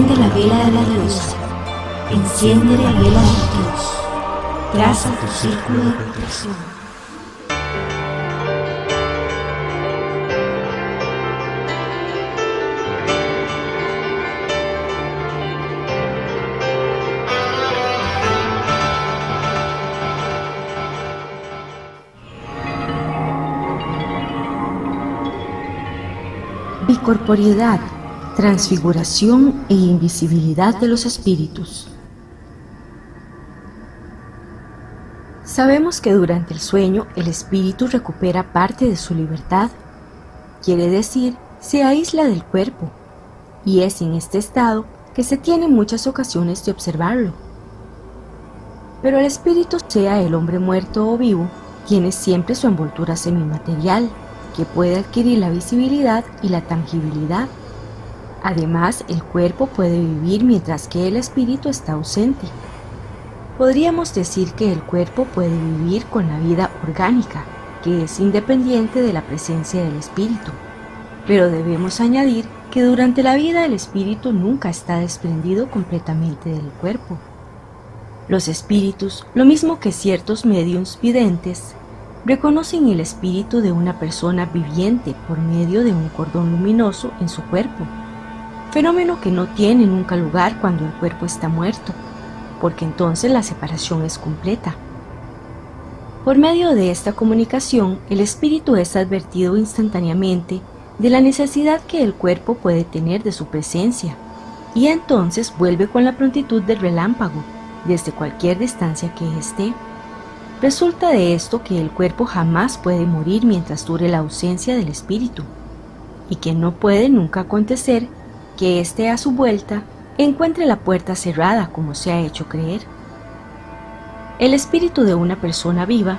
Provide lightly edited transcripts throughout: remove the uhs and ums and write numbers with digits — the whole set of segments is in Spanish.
Prende la vela de la diosa, enciende la vela del dios, traza tu círculo de protección. Bicorporiedad, transfiguración e invisibilidad de los espíritus. Sabemos que durante el sueño el espíritu recupera parte de su libertad, quiere decir, se aísla del cuerpo, y es en este estado que se tienen muchas ocasiones de observarlo. Pero el espíritu, sea el hombre muerto o vivo, tiene siempre su envoltura semimaterial, que puede adquirir la visibilidad y la tangibilidad. Además, el cuerpo puede vivir mientras que el espíritu está ausente. Podríamos decir que el cuerpo puede vivir con la vida orgánica, que es independiente de la presencia del espíritu. Pero debemos añadir que durante la vida el espíritu nunca está desprendido completamente del cuerpo. Los espíritus, lo mismo que ciertos médiums videntes, reconocen el espíritu de una persona viviente por medio de un cordón luminoso en su cuerpo, fenómeno que no tiene nunca lugar cuando el cuerpo está muerto, porque entonces la separación es completa. Por medio de esta comunicación, el espíritu es advertido instantáneamente de la necesidad que el cuerpo puede tener de su presencia, y entonces vuelve con la prontitud del relámpago, desde cualquier distancia que esté. Resulta de esto que el cuerpo jamás puede morir mientras dure la ausencia del espíritu, y que no puede nunca acontecer que éste a su vuelta encuentre la puerta cerrada como se ha hecho creer. El espíritu de una persona viva,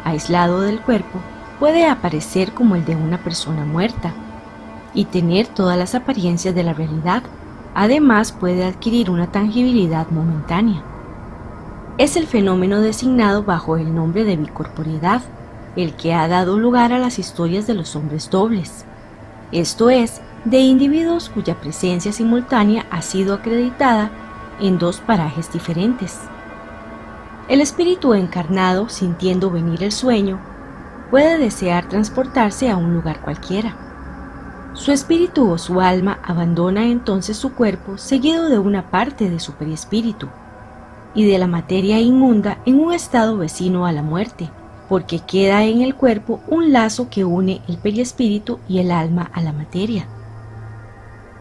aislado del cuerpo, puede aparecer como el de una persona muerta, y tener todas las apariencias de la realidad. Además puede adquirir una tangibilidad momentánea. Es el fenómeno designado bajo el nombre de bicorporiedad, el que ha dado lugar a las historias de los hombres dobles, esto es, de individuos cuya presencia simultánea ha sido acreditada en dos parajes diferentes. El espíritu encarnado, sintiendo venir el sueño, puede desear transportarse a un lugar cualquiera. Su espíritu o su alma abandona entonces su cuerpo seguido de una parte de su perispíritu y de la materia inmunda en un estado vecino a la muerte, porque queda en el cuerpo un lazo que une el perispíritu y el alma a la materia.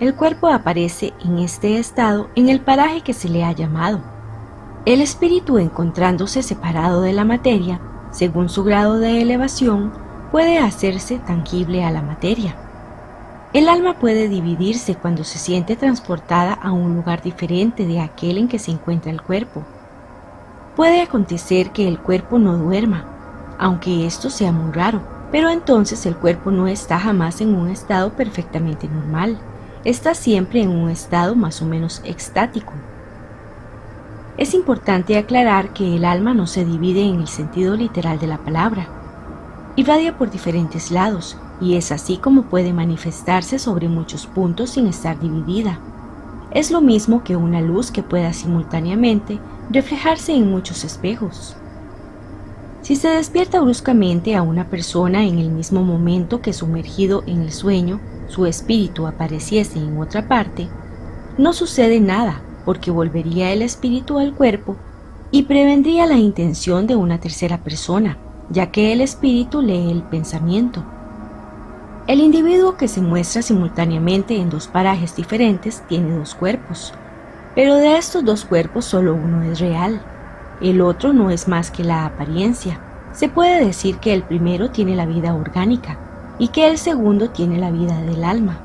El cuerpo aparece en este estado en el paraje que se le ha llamado. El espíritu, encontrándose separado de la materia, según su grado de elevación, puede hacerse tangible a la materia. El alma puede dividirse cuando se siente transportada a un lugar diferente de aquel en que se encuentra el cuerpo. Puede acontecer que el cuerpo no duerma, aunque esto sea muy raro, pero entonces el cuerpo no está jamás en un estado perfectamente normal, está siempre en un estado más o menos extático. Es importante aclarar que el alma no se divide en el sentido literal de la palabra, irradia por diferentes lados, y es así como puede manifestarse sobre muchos puntos sin estar dividida. Es lo mismo que una luz que pueda simultáneamente reflejarse en muchos espejos. Si se despierta bruscamente a una persona en el mismo momento que sumergido en el sueño, su espíritu apareciese en otra parte, no sucede nada, porque volvería el espíritu al cuerpo y prevendría la intención de una tercera persona, ya que el espíritu lee el pensamiento. El individuo que se muestra simultáneamente en dos parajes diferentes tiene dos cuerpos, pero de estos dos cuerpos solo uno es real, el otro no es más que la apariencia. Se puede decir que el primero tiene la vida orgánica y que el segundo tiene la vida del alma.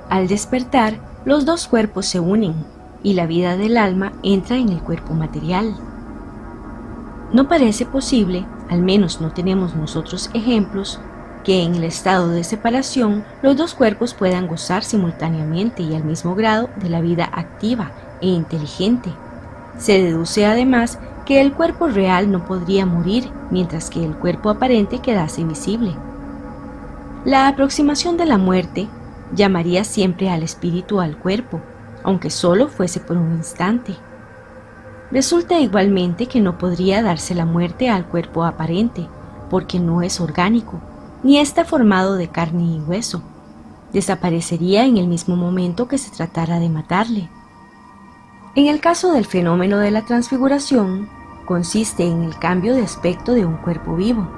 Al despertar, los dos cuerpos se unen y la vida del alma entra en el cuerpo material. No parece posible, al menos no tenemos nosotros ejemplos, que en el estado de separación los dos cuerpos puedan gozar simultáneamente y al mismo grado de la vida activa e inteligente. Se deduce además que el cuerpo real no podría morir mientras que el cuerpo aparente quedase visible. La aproximación de la muerte llamaría siempre al espíritu al cuerpo, aunque solo fuese por un instante. Resulta igualmente que no podría darse la muerte al cuerpo aparente, porque no es orgánico, ni está formado de carne y hueso. Desaparecería en el mismo momento que se tratara de matarle. En el caso del fenómeno de la transfiguración, consiste en el cambio de aspecto de un cuerpo vivo.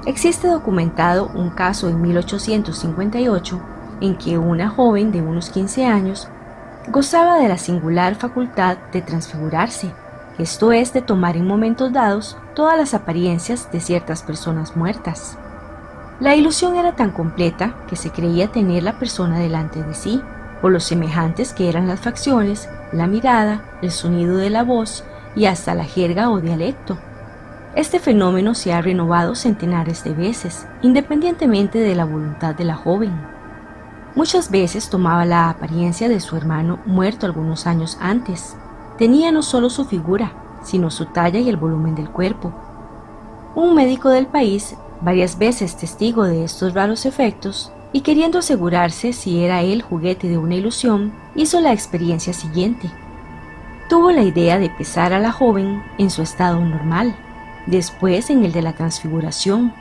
Existe documentado un caso en 1858 en que una joven de unos 15 años gozaba de la singular facultad de transfigurarse, esto es, de tomar en momentos dados todas las apariencias de ciertas personas muertas. La ilusión era tan completa que se creía tener la persona delante de sí, por lo semejantes que eran las facciones, la mirada, el sonido de la voz y hasta la jerga o dialecto. Este fenómeno se ha renovado centenares de veces, independientemente de la voluntad de la joven. Muchas veces tomaba la apariencia de su hermano muerto algunos años antes. Tenía no solo su figura, sino su talla y el volumen del cuerpo. Un médico del país, varias veces testigo de estos raros efectos, y queriendo asegurarse si era él juguete de una ilusión, hizo la experiencia siguiente. Tuvo la idea de pesar a la joven en su estado normal, después en el de la transfiguración,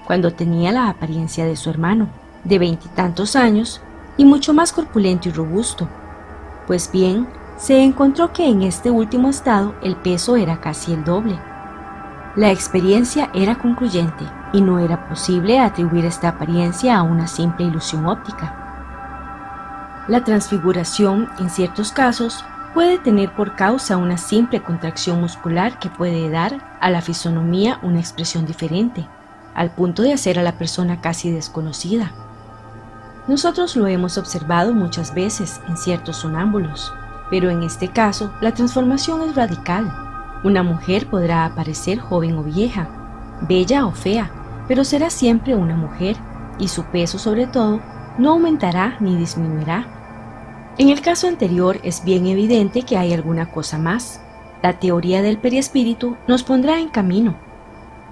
cuando tenía la apariencia de su hermano, de 20 y tantos años, y mucho más corpulento y robusto. Pues bien, se encontró que en este último estado el peso era casi el doble. La experiencia era concluyente y no era posible atribuir esta apariencia a una simple ilusión óptica. La transfiguración, en ciertos casos, puede tener por causa una simple contracción muscular que puede dar a la fisonomía una expresión diferente, al punto de hacer a la persona casi desconocida. Nosotros lo hemos observado muchas veces en ciertos sonámbulos, pero en este caso la transformación es radical. Una mujer podrá aparecer joven o vieja, bella o fea, pero será siempre una mujer, y su peso sobre todo no aumentará ni disminuirá. En el caso anterior es bien evidente que hay alguna cosa más. La teoría del periespíritu nos pondrá en camino.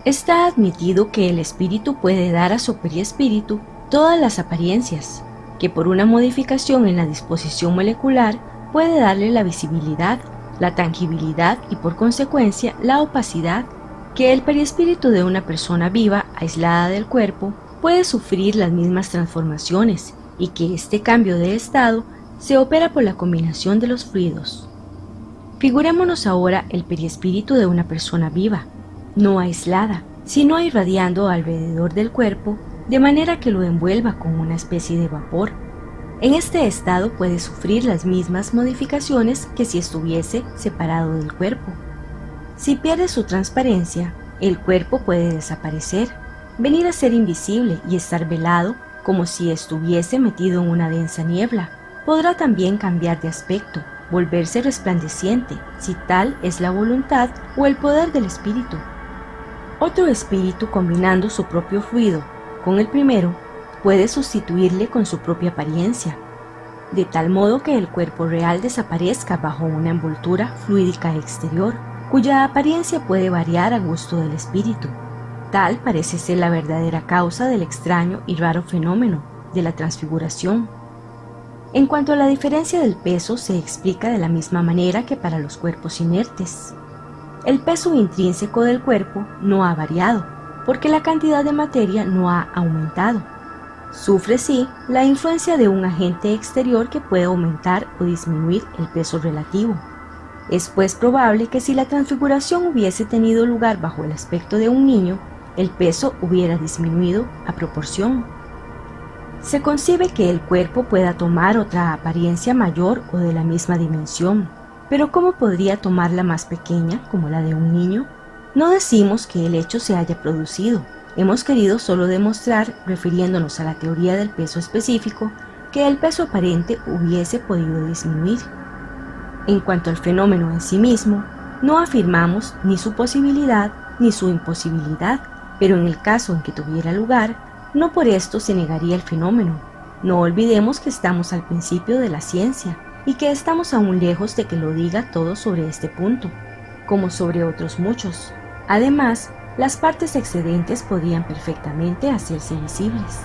Está admitido que el espíritu puede dar a su periespíritu todas las apariencias, que por una modificación en la disposición molecular puede darle la visibilidad, la tangibilidad y por consecuencia la opacidad, que el perispíritu de una persona viva aislada del cuerpo puede sufrir las mismas transformaciones y que este cambio de estado se opera por la combinación de los fluidos. Figurémonos ahora el perispíritu de una persona viva, no aislada, sino irradiando alrededor del cuerpo de manera que lo envuelva con una especie de vapor. En este estado puede sufrir las mismas modificaciones que si estuviese separado del cuerpo. Si pierde su transparencia, el cuerpo puede desaparecer, venir a ser invisible y estar velado como si estuviese metido en una densa niebla. Podrá también cambiar de aspecto, volverse resplandeciente, si tal es la voluntad o el poder del espíritu. Otro espíritu, combinando su propio fluido con el primero, puede sustituirle con su propia apariencia, de tal modo que el cuerpo real desaparezca bajo una envoltura fluídica exterior, cuya apariencia puede variar a gusto del espíritu. Tal parece ser la verdadera causa del extraño y raro fenómeno de la transfiguración. En cuanto a la diferencia del peso, se explica de la misma manera que para los cuerpos inertes. El peso intrínseco del cuerpo no ha variado, porque la cantidad de materia no ha aumentado. Sufre, sí, la influencia de un agente exterior que puede aumentar o disminuir el peso relativo. Es pues probable que si la transfiguración hubiese tenido lugar bajo el aspecto de un niño, el peso hubiera disminuido a proporción. Se concibe que el cuerpo pueda tomar otra apariencia mayor o de la misma dimensión, pero ¿cómo podría tomar la más pequeña, como la de un niño? No decimos que el hecho se haya producido. Hemos querido solo demostrar, refiriéndonos a la teoría del peso específico, que el peso aparente hubiese podido disminuir. En cuanto al fenómeno en sí mismo, no afirmamos ni su posibilidad ni su imposibilidad, pero en el caso en que tuviera lugar, no por esto se negaría el fenómeno. No olvidemos que estamos al principio de la ciencia y que estamos aún lejos de que lo diga todo sobre este punto, como sobre otros muchos. Además, las partes excedentes podían perfectamente hacerse visibles.